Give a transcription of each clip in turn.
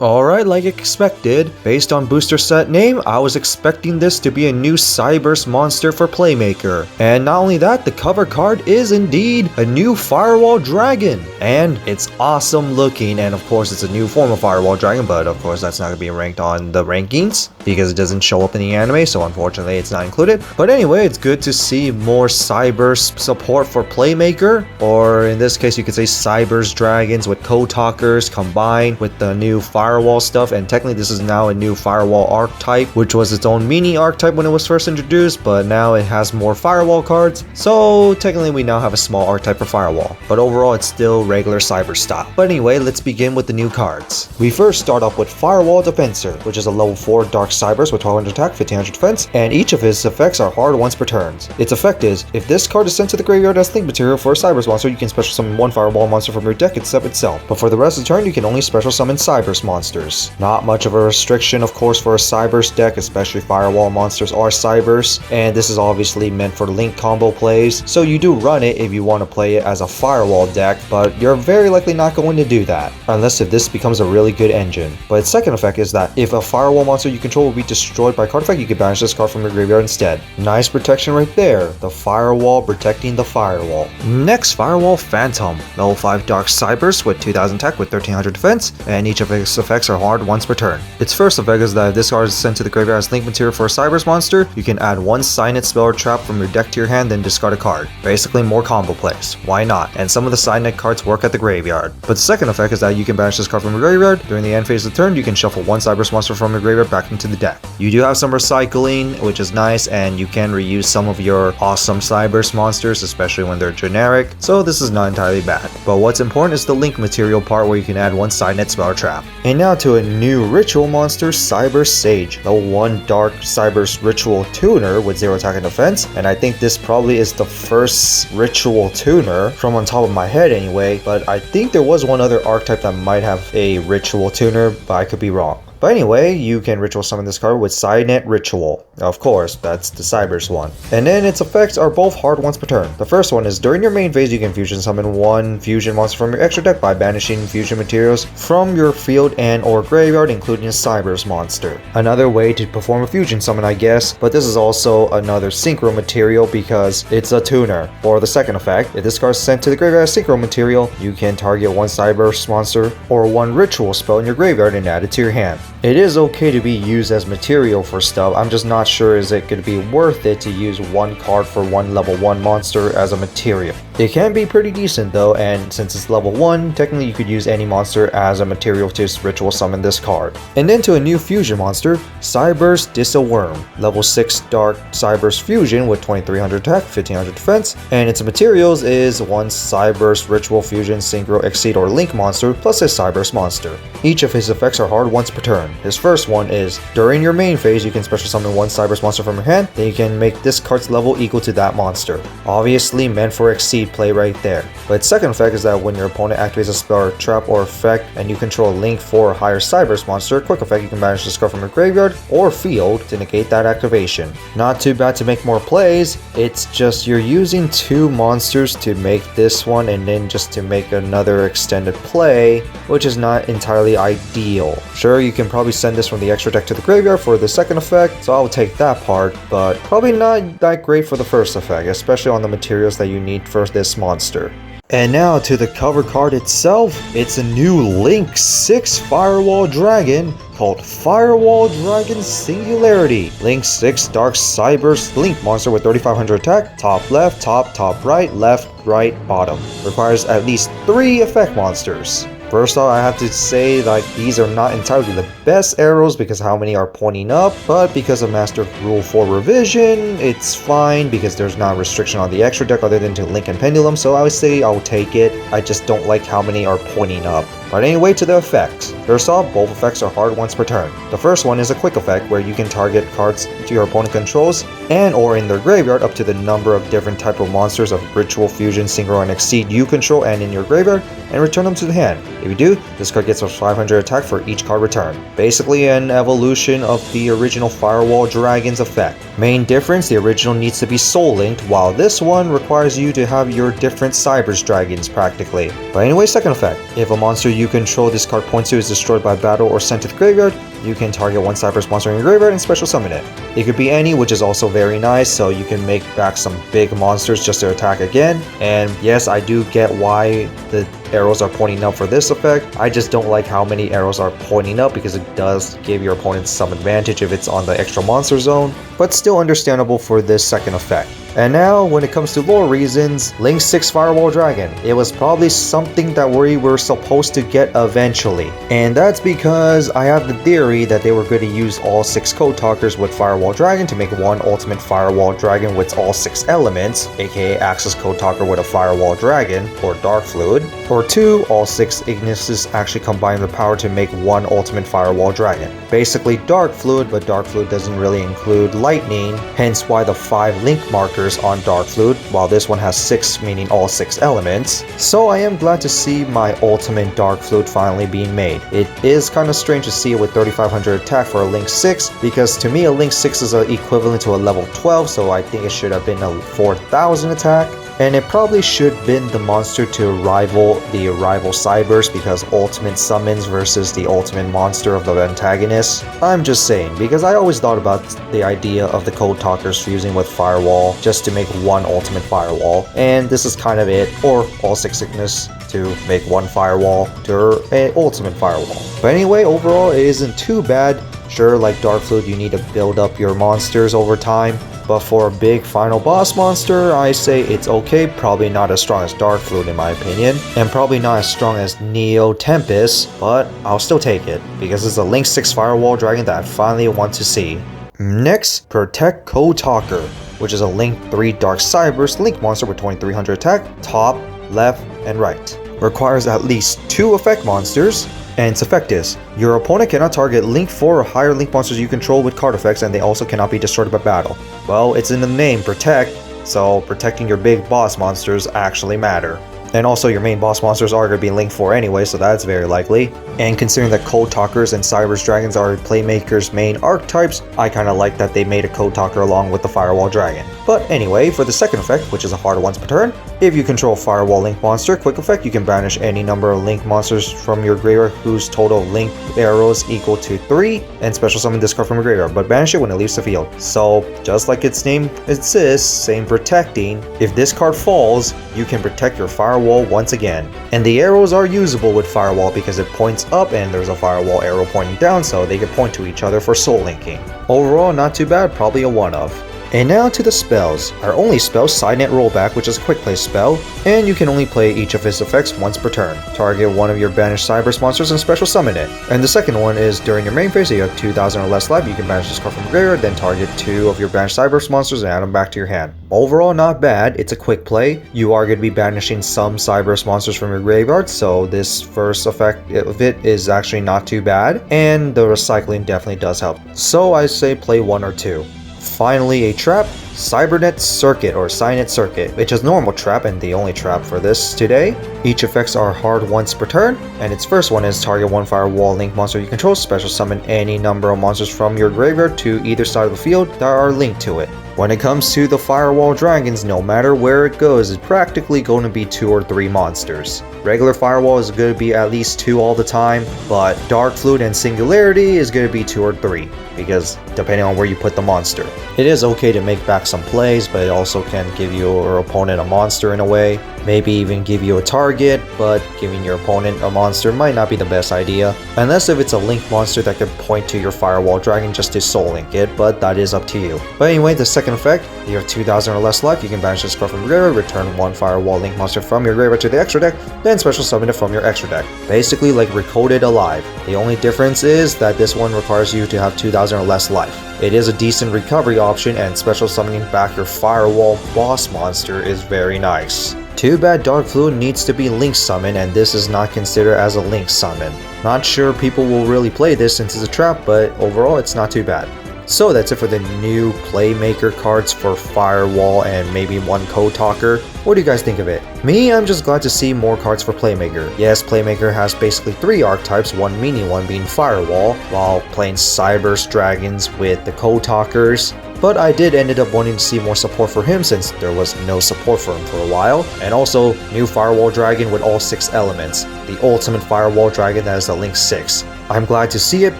Alright, like expected, based on booster set name, I was expecting this to be a new Cyber's monster for Playmaker. And not only that, the cover card is indeed a new Firewall Dragon. And it's awesome looking, and of course it's a new form of Firewall Dragon, but of course that's not going to be ranked on the rankings, because it doesn't show up in the anime, so unfortunately it's not included. But anyway, it's good to see more Cyber's support for Playmaker, or in this case you could say Cyber's Dragons with Code Talkers combined with the new Firewall stuff, and technically this is now a new Firewall Archetype, which was its own mini Archetype when it was first introduced, but now it has more Firewall cards, so technically we now have a small Archetype for Firewall, but overall it's still regular Cyber style. But anyway, let's begin with the new cards. We first start off with Firewall Defensor, which is a level 4 Dark Cybers with 1200 attack, 1500 defense, and each of his effects are hard once per turn. Its effect is, if this card is sent to the graveyard as link material for a Cyber's monster, you can special summon one Firewall monster from your deck except itself, but for the rest of the turn you can only special summon Cyber's monsters. Not much of a restriction of course for a Cyber's deck, especially Firewall monsters are Cybers, and this is obviously meant for link combo plays, so you do run it if you want to play it as a Firewall deck, but you're very likely not going to do that, unless if this becomes a really good engine. But its second effect is that if a Firewall monster you control will be destroyed by card effect, you can banish this card from your graveyard instead. Nice protection right there, the Firewall protecting the Firewall. Next, Firewall Phantom, level 5 Dark Cybers with 2000 attack with 1300 defense, and each of its effects are hard once per turn. Its first effect is that if this card is sent to the graveyard as link material for a Cyber's monster, you can add one Signet spell or trap from your deck to your hand, then discard a card. Basically more combo plays, why not? And some of the Signet cards work at the graveyard. But the second effect is that you can banish this card from your graveyard. During the end phase of the turn, you can shuffle one Cyber's monster from your graveyard back into the deck. You do have some recycling, which is nice, and you can reuse some of your awesome Cyber's monsters, especially when they're generic, so this is not entirely bad. But what's important is the link material part where you can add one Signet spell or trap. And now to a new ritual monster, Cyber Sage, level 1 Dark Cyber's Ritual Tuner with 0 attack and defense, and I think this probably is the first ritual tuner from on top of my head anyway, but I think there was one other archetype that might have a ritual tuner, but I could be wrong. But anyway, you can ritual summon this card with Signet Ritual. Of course, that's the Cyber's one. And then its effects are both hard once per turn. The first one is, during your main phase you can fusion summon one fusion monster from your extra deck by banishing fusion materials from your field and or graveyard, including a Cyber's monster. Another way to perform a fusion summon I guess, but this is also another synchro material because it's a tuner. For the second effect, if this card is sent to the graveyard as synchro material, you can target one Cyber's monster or one ritual spell in your graveyard and add it to your hand. It is okay to be used as material for stuff, I'm just not sure is it going to be worth it to use one card for one level 1 monster as a material. It can be pretty decent though, and since it's level 1, technically you could use any monster as a material to ritual summon this card. And then to a new fusion monster, Cyber's Dis-a-Worm, level 6 Dark Cyber's Fusion with 2300 attack, 1500 defense, and its materials is one Cyber's Ritual Fusion Synchro Exceed or Link monster plus a Cyber's monster. Each of his effects are hard once per turn. His first one is, during your main phase you can special summon one Cyber's monster from your hand, then you can make this card's level equal to that monster. Obviously meant for Exceed play right there. But its second effect is that when your opponent activates a spell or trap or effect and you control a link 4 or higher Cyber's monster, quick effect you can banish this card from your graveyard or field to negate that activation. Not too bad to make more plays, it's just you're using 2 monsters to make this one and then just to make another extended play, which is not entirely ideal. Sure, you can probably send this from the extra deck to the graveyard for the second effect, so I'll take that part, but probably not that great for the first effect, especially on the materials that you need for this monster. And now to the cover card itself, it's a new Link 6 Firewall Dragon called Firewall Dragon Singularity. Link 6 Dark Cyber's Link monster with 3500 attack, top left, top right, left, right, bottom. Requires at least 3 effect monsters. First off, I have to say like these are not entirely the best arrows because how many are pointing up, but because of Master Rule 4 revision, it's fine because there's not a restriction on the extra deck other than to Link and Pendulum, so I would say I'll take it. I just don't like how many are pointing up. But anyway, to the effects. First off, both effects are hard once per turn. The first one is a quick effect where you can target cards to your opponent controls and or in their graveyard up to the number of different type of monsters of Ritual, Fusion, Synchro, and Exceed you control and in your graveyard, and return them to the hand. If you do, this card gets a 500 attack for each card returned. Basically an evolution of the original Firewall Dragon's effect. Main difference, the original needs to be soul linked, while this one requires you to have your different Cyber's Dragons practically. But anyway, second effect, if a monster you control this card points to is destroyed by battle or sent to the graveyard, you can target one Cyberse monster in your graveyard and special summon it. It could be any, which is also very nice, so you can make back some big monsters just to attack again. And yes, I do get why the arrows are pointing up for this effect. I just don't like how many arrows are pointing up because it does give your opponent some advantage if it's on the extra monster zone, but still understandable for this second effect. And now, when it comes to lore reasons, Link 6 Firewall Dragon. It was probably something that we were supposed to get eventually. And that's because I have the theory that they were going to use all 6 Code Talkers with Firewall Dragon to make one Ultimate Firewall Dragon with all 6 elements, aka Axis Code Talker with a Firewall Dragon, or Dark Fluid. Or 2, all 6 Ignises actually combine their power to make one Ultimate Firewall Dragon. Basically Dark Fluid, but Dark Fluid doesn't really include Lightning, hence why the 5 Link markers on Dark Fluid, while this one has 6, meaning all 6 elements. So I am glad to see my ultimate Dark Fluid finally being made. It is kind of strange to see it with 3500 attack for a Link 6, because to me a Link 6 is equivalent to a level 12, so I think it should have been a 4000 attack. And it probably should have been the monster to rival the rival Cyberse, because ultimate summons versus the ultimate monster of the antagonist. I'm just saying, because I always thought about the idea of the Code Talkers fusing with Firewall just to make one ultimate Firewall, and this is kind of it, or all 6 Ignis to make one Firewall to an ultimate Firewall. But anyway, overall it isn't too bad. Sure, like Dark Fluid, you need to build up your monsters over time, but for a big final boss monster, I say it's okay. Probably not as strong as Dark Fluid in my opinion, and probably not as strong as Neo Tempest, but I'll still take it, because it's a Link 6 Firewall Dragon that I finally want to see. Next, Protect Code Talker, which is a Link 3 Dark Cyberse Link monster with 2300 attack, top, left, and right. Requires at least 2 effect monsters, and its effect is, your opponent cannot target Link 4 or higher Link monsters you control with card effects, and they also cannot be destroyed by battle. Well, it's in the name, Protect, so protecting your big boss monsters actually matter. And also your main boss monsters are going to be Link 4 anyway, so that's very likely. And considering that Code Talkers and Cyberse Dragons are Playmaker's main archetypes, I kinda like that they made a Code Talker along with the Firewall Dragon. But anyway, for the second effect, which is a harder once per turn, if you control Firewall Link monster, quick effect, you can banish any number of Link monsters from your graveyard whose total Link arrows equal to 3, and special summon this card from your graveyard, but banish it when it leaves the field. So, just like its name insists, same protecting, if this card falls, you can protect your Firewall once again. And the arrows are usable with Firewall because it points up and there's a Firewall arrow pointing down, so they can point to each other for soul linking. Overall, not too bad, probably a one-of. And now to the spells. Our only spell, Sidenet Rollback, which is a quick play spell, and you can only play each of its effects once per turn. Target one of your banished Cyberse monsters and special summon it. And the second one is, during your main phase, you have 2000 or less life, you can banish this card from your graveyard, then target 2 of your banished Cyberse monsters and add them back to your hand. Overall, not bad, it's a quick play. You are going to be banishing some Cyberse monsters from your graveyard, so this first effect of it is actually not too bad, and the recycling definitely does help. So I say play 1 or 2. Finally, a trap, Cybernet Circuit or Cynet Circuit, which is normal trap and the only trap for this today. Each effects are hard once per turn, and its first one is target one Firewall Link monster you control, special summon any number of monsters from your graveyard to either side of the field that are linked to it. When it comes to the Firewall Dragons, no matter where it goes, it's practically going to be 2 or 3 monsters. Regular Firewall is going to be at least 2 all the time, but Dark Fluid and Singularity is going to be 2 or 3, because depending on where you put the monster. It is okay to make back some plays, but it also can give your opponent a monster in a way. Maybe even give you a target, but giving your opponent a monster might not be the best idea. Unless if it's a Link monster that could point to your Firewall Dragon just to soul link it, but that is up to you. But anyway, the second effect, you have 2000 or less life, you can banish this card from your graveyard, return one Firewall Link monster from your graveyard to the extra deck, then special summon it from your extra deck. Basically like Recoded Alive. The only difference is that this one requires you to have 2000 or less life. It is a decent recovery option, and special summoning back your Firewall boss monster is very nice. Too bad Dark Fluid needs to be Link summon, and this is not considered as a Link summon. Not sure people will really play this since it's a trap, but overall it's not too bad. So that's it for the new Playmaker cards for Firewall and maybe one Code Talker. What do you guys think of it? Me, I'm just glad to see more cards for Playmaker. Yes, Playmaker has basically 3 archetypes, one mini one being Firewall, while playing Cyberse Dragons with the Code Talkers. but I did ended up wanting to see more support for him since there was no support for him for a while, and also new Firewall Dragon with all 6 elements, the ultimate Firewall Dragon that is the Link 6. I'm glad to see it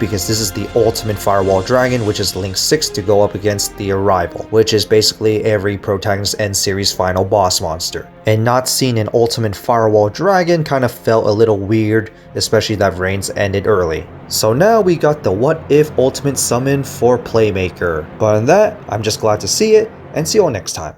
because this is the ultimate Firewall Dragon, which is Link 6 to go up against the Arrival, which is basically every protagonist end series final boss monster. And not seeing an ultimate Firewall Dragon kind of felt a little weird, especially that Reigns ended early. So now we got the What If Ultimate Summon for Playmaker. But on that, I'm just glad to see it, and see you all next time.